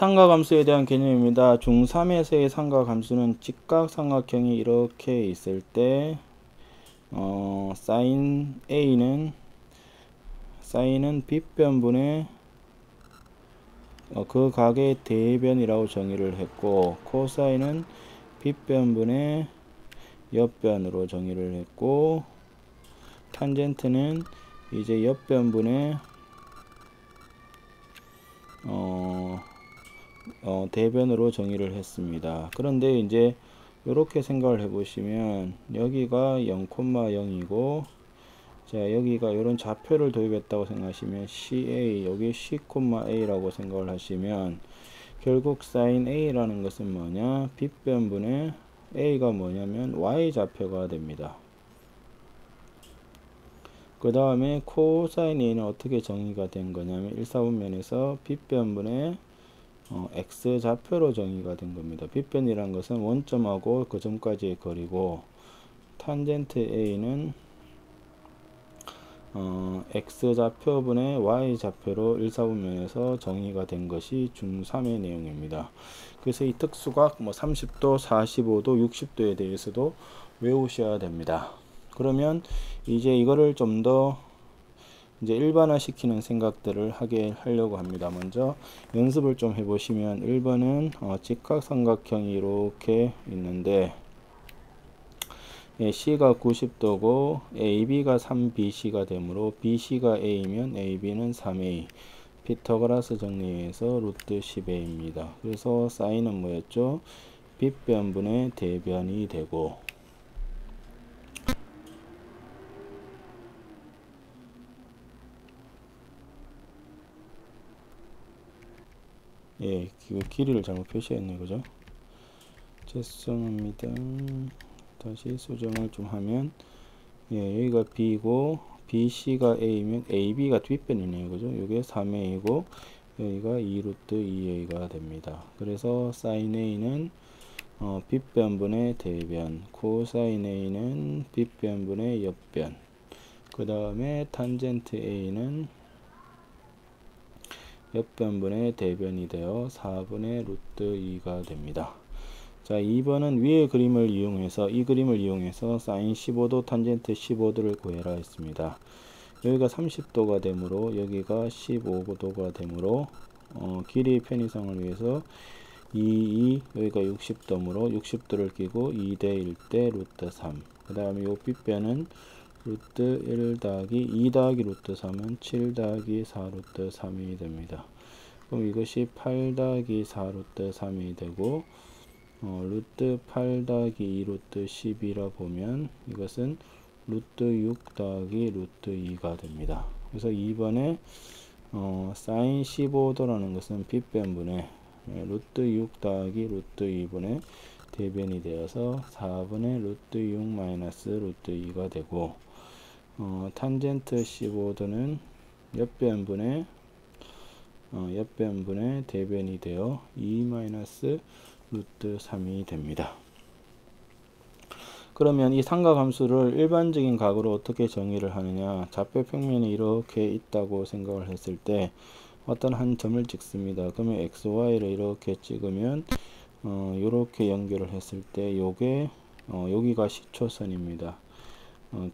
삼각함수에 대한 개념입니다. 중3에서의 삼각함수는 직각삼각형이 이렇게 있을 때 사인 A는 빗변분의 그 각의 대변이라고 정의를 했고, 코사인은 빗변분의 옆변으로 정의를 했고, 탄젠트는 이제 옆변분의 대변으로 정의를 했습니다. 그런데 이제 이렇게 생각을 해보시면 여기가 0,0이고 자 여기가 이런 좌표를 도입했다고 생각하시면 CA 여기 C,A라고 생각을 하시면 결국 sin A라는 것은 뭐냐, 빗변분의 A가 뭐냐면 Y좌표가 됩니다. 그 다음에 코사인 A는 어떻게 정의가 된 거냐면 1사분면에서 빗변분의 X좌표로 정의가 된 겁니다. 빗변이란 것은 원점하고 그 점까지의 거리고, 탄젠트 A는 X좌표분의 Y좌표로 1사분면에서 정의가 된 것이 중3의 내용입니다. 그래서 이 특수각 30도, 45도, 60도에 대해서도 외우셔야 됩니다. 그러면 이제 이거를 좀 더 이제 일반화 시키는 생각들을 하려고 합니다. 먼저 연습을 좀 해보시면 1번은 직각삼각형이 이렇게 있는데 C가 90도고 AB가 3BC가 되므로 BC가 A면 AB는 3A, 피타고라스 정리에서 루트 10A입니다. 그래서 사인은 뭐였죠? 빗변분의 대변이 되고, 길이를 잘못 표시했네, 그죠? 죄송합니다. 다시 수정을 좀 하면, 여기가 B고, BC가 A면 AB가 뒷변이네요, 그죠? 이게 3A고, 여기가 2루트 2A가 됩니다. 그래서 sin A는 빗변분의 대변, 코사인 A는 빗변분의 옆변, 그 다음에 탄젠트 A는 옆변분의 대변이 되어 4분의 루트 2가 됩니다. 자, 2번은 위의 그림을 이용해서 사인 15도, 탄젠트 15도를 구해라 했습니다. 여기가 30도가 되므로 여기가 15도가 되므로 길이의 편의성을 위해서 2, 여기가 60도므로 60도를 끼고 2대 1대 루트 3. 그 다음에 요 빗변은 루트 1 더하기 2 더하기 루트 3은 7 더하기 4 루트 3이 됩니다. 그럼 이것이 8 더하기 4 루트 3이 되고, 루트 8 더하기 2 루트 10이라 보면 이것은 루트 6 더하기 루트 2가 됩니다. 그래서 2번에 사인 15도라는 것은 빗변분의 루트 6 더하기 루트 2분의 대변이 되어서 4분의 루트 6 마이너스 루트 2가 되고, 탄젠트 15도는 옆변분의 대변이 되어 2 마이너스 루트 3이 됩니다. 그러면 이 삼각함수를 일반적인 각으로 어떻게 정의를 하느냐, 좌표 평면이 이렇게 있다고 생각을 했을 때 어떤 한 점을 찍습니다. 그러면 XY를 이렇게 찍으면 이렇게 연결을 했을 때 요게 여기가 시초선입니다.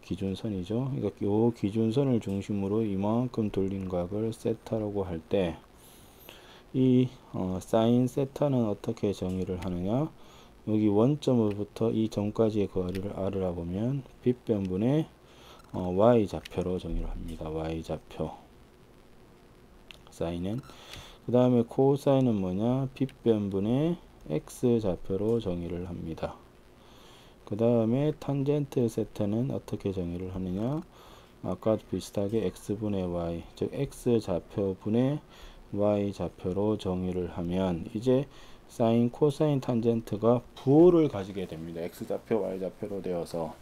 기준선이죠. 그러니까 요 기준선을 중심으로 이만큼 돌린 각을 세타라고 할 때 이 사인 세타는 어떻게 정의를 하느냐, 여기 원점으로부터 이 점까지의 거리를 R이라 보면 빗변분의 Y좌표로 정의를 합니다. Y좌표 사인은. 그 다음에 코사인은 뭐냐, 빗변분의 X좌표로 정의를 합니다. 그 다음에 탄젠트 세타는 어떻게 정의를 하느냐, 아까 비슷하게 X분의 Y, 즉 X좌표분의 Y좌표로 정의를 하면 이제 사인, 코사인, 탄젠트가 부호를 가지게 됩니다. X좌표, Y좌표로 되어서.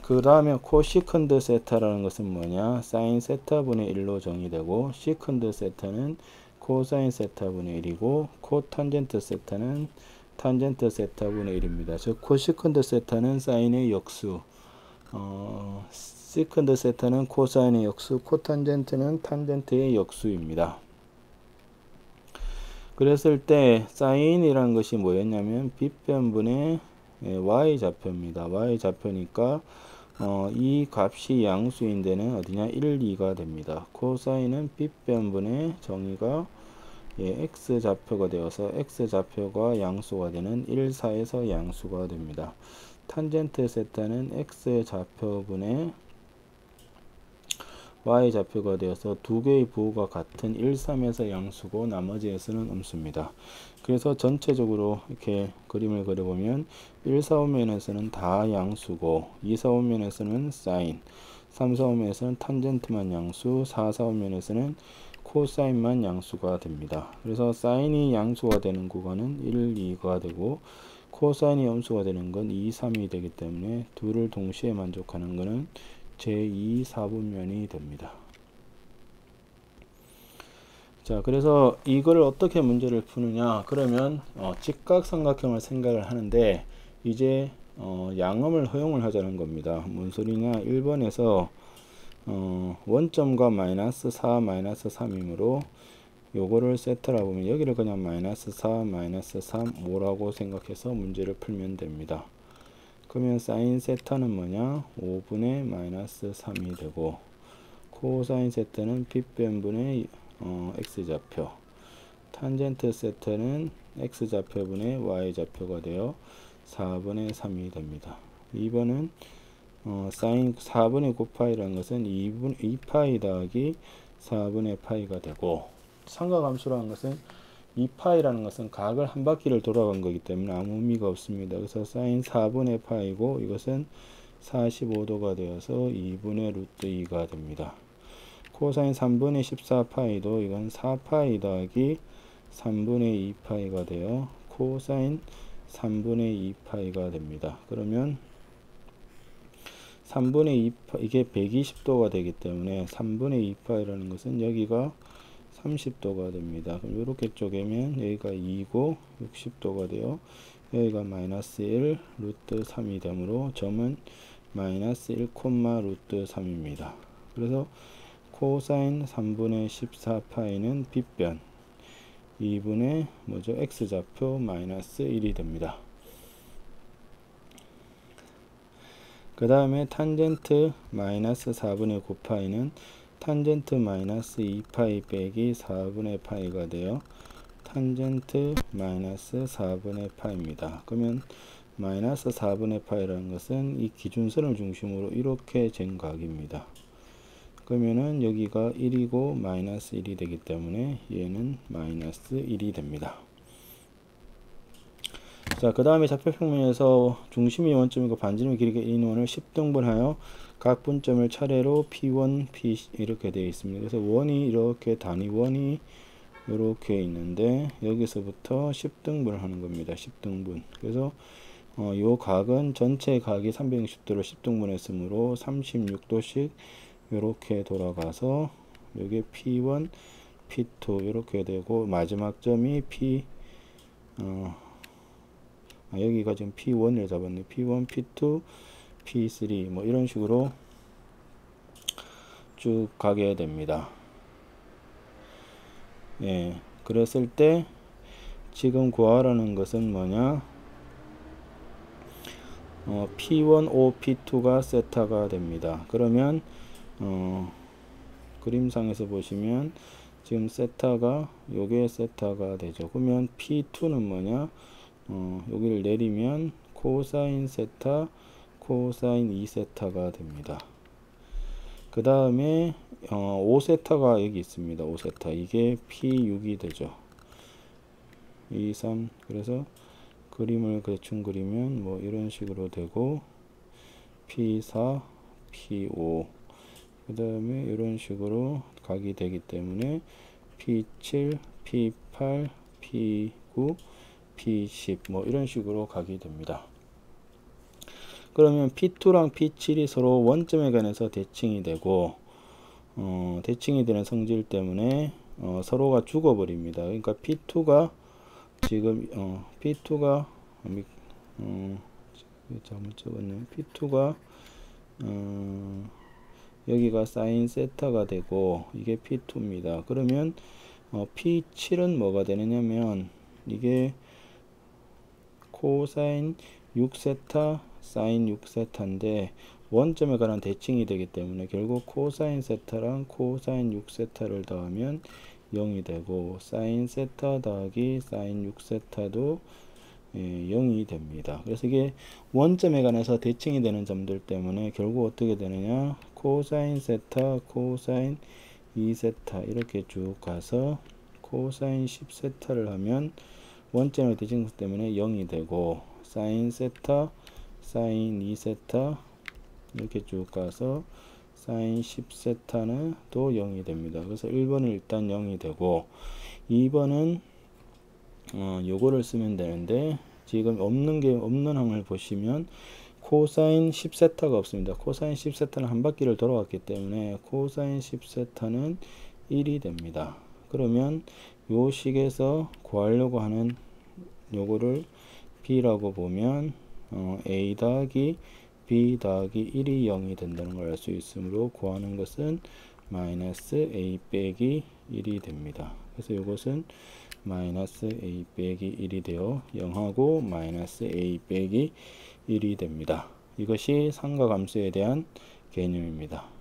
그 다음에 코시컨드 세타라는 것은 뭐냐, 사인 세타분의 1로 정의되고, 시컨드 세타는 코사인 세타분의 1이고, 코탄젠트 세타는 탄젠트 세타분의 1입니다. 즉 코시컨드 세타는 사인의 역수, 시컨드 세타는 코사인의 역수, 코탄젠트는 탄젠트의 역수입니다. 그랬을 때 사인이라는 것이 뭐였냐면 빗변분의 y 좌표입니다. y 좌표니까 이 값이 양수인 데는 어디냐 1, 2가 됩니다. 코사인은 빗변분의 정의가 x 좌표가 되어서 x 좌표가 양수가 되는 1, 4에서 양수가 됩니다. 탄젠트 세타는 x 좌표분의 y 좌표가 되어서 두 개의 부호가 같은 1, 3에서 양수고 나머지에서는 음수입니다. 그래서 전체적으로 이렇게 그림을 그려보면 1, 4, 5면에서는 다 양수고 2, 4, 5면에서는 사인, 3, 4, 5면에서는 탄젠트만 양수, 4, 4, 5면에서는 코사인만 양수가 됩니다. 그래서 사인이 양수가 되는 구간은 1, 2가 되고 코사인이 음수가 되는 건 2, 3이 되기 때문에 둘을 동시에 만족하는 것은 제2 4분면이 됩니다. 자, 그래서 이걸 어떻게 문제를 푸느냐 그러면 직각삼각형을 생각을 하는데 이제 양음을 허용을 하자는 겁니다. 뭔 소리냐 1번에서 원점과 마이너스 4 마이너스 3이므로 요거를 세타라 보면 여기를 그냥 마이너스 4 마이너스 3 5라고 생각해서 문제를 풀면 됩니다. 그러면 사인 세타는 뭐냐 5분의 마이너스 3이 되고 코사인 세타는 빗변분의 x좌표, 탄젠트 세타는 x좌표분의 y좌표가 되어 4분의 3이 됩니다. 2번은 사인 4분의 9파이라는 것은 2파이 더하기 4분의 파이가 되고 삼각함수라는 것은 2파이라는 것은 각을 한 바퀴를 돌아간 거기 때문에 아무 의미가 없습니다. 그래서 사인 4분의 파이고 이것은 45도가 되어서 2분의 루트 2가 됩니다. 코사인 3분의 14파이도 이건 4파이 더하기 3분의 2파이가 되어 코사인 3분의 2파이가 됩니다. 그러면 3분의 2파, 이게 120도가 되기 때문에 3분의 2파이라는 것은 여기가 30도가 됩니다. 그럼 이렇게 쪼개면 여기가 2고 60도가 되어 여기가 마이너스 1 루트 3이 되므로 점은 마이너스 1 콤마 루트 3입니다. 그래서 코사인 3분의 14파이는 빗변 2분의 뭐죠? x좌표 마이너스 1이 됩니다. 그 다음에 탄젠트 마이너스 4분의 9파이는 탄젠트 마이너스 2파이 빼기 4분의 파이가 되어 탄젠트 마이너스 4분의 파이입니다. 그러면 마이너스 4분의 파이라는 것은 이 기준선을 중심으로 이렇게 잰 각입니다. 그러면은 여기가 1이고 마이너스 1이 되기 때문에 얘는 마이너스 1이 됩니다. 자, 그 다음에 좌표평면에서 중심이 원점이고 반지름의 길이가 1인원을 10등분하여 각 분점을 차례로 P1, P 이렇게 되어 있습니다. 그래서 원이 이렇게 단위원이 이렇게 있는데 여기서부터 10등분을 하는 겁니다. 10등분. 그래서 요 각은 전체 각이 360도로 10등분 했으므로 36도씩 이렇게 돌아가서 여기 P1, P2 이렇게 되고 마지막 점이 여기가 지금 P1을 잡았네. P1, P2, P3 뭐 이런 식으로 쭉 가게 됩니다. 예, 그랬을 때 지금 구하라는 것은 뭐냐? P1, O, P2가 세타가 됩니다. 그러면 그림상에서 보시면 지금 세타가 요게 세타가 되죠. 그러면 P2는 뭐냐? 여기를 내리면 코사인 세타, 코사인 2세타가 됩니다. 그 다음에 5세타가 여기 있습니다. 5세타. 이게 P6이 되죠. 2, 3. 그래서 그림을 대충 그리면 뭐 이런 식으로 되고 P4, P5. 그 다음에 이런 식으로 각이 되기 때문에 P7, P8, P9, P10 뭐 이런 식으로 각이 됩니다. 그러면 P2랑 P7이 서로 원점에 관해서 대칭이 되고 대칭이 되는 성질 때문에 서로가 죽어버립니다. 그러니까 P2가 지금 P2가 잘못 적었네. P2가 여기가 사인 세타가 되고 이게 P2입니다. 그러면 P7은 뭐가 되느냐면 이게 코사인 6세타 사인 6세타인데 원점에 관한 대칭이 되기 때문에 결국 코사인 세타랑 코사인 6세타를 더하면 0이 되고 사인 세타 더하기 사인 6세타도 0이 됩니다. 그래서 이게 원점에 관해서 대칭이 되는 점들 때문에 결국 어떻게 되느냐, 코사인 세타 코사인 2세타 이렇게 쭉 가서 코사인 10세타를 하면 원점의 대칭 때문에 0이 되고 사인 세타 사인 2세타 이렇게 쭉 가서 사인 10세타는 또 0이 됩니다. 그래서 1번은 일단 0이 되고 2번은 요거를 쓰면 되는데 지금 없는 항을 보시면 코사인 10세타가 없습니다. 코사인 10세타는 한 바퀴를 돌아왔기 때문에 코사인 10세타는 1이 됩니다. 그러면 요 식에서 구하려고 하는 요거를 b라고 보면 a 더하기 b 더하기 1이 0이 된다는 걸 알 수 있으므로 구하는 것은 마이너스 a 빼기 1이 됩니다. 그래서 이것은 마이너스 a 빼기 1이 되어 0하고 마이너스 a 빼기 1이 됩니다. 이것이 삼각함수에 대한 개념입니다.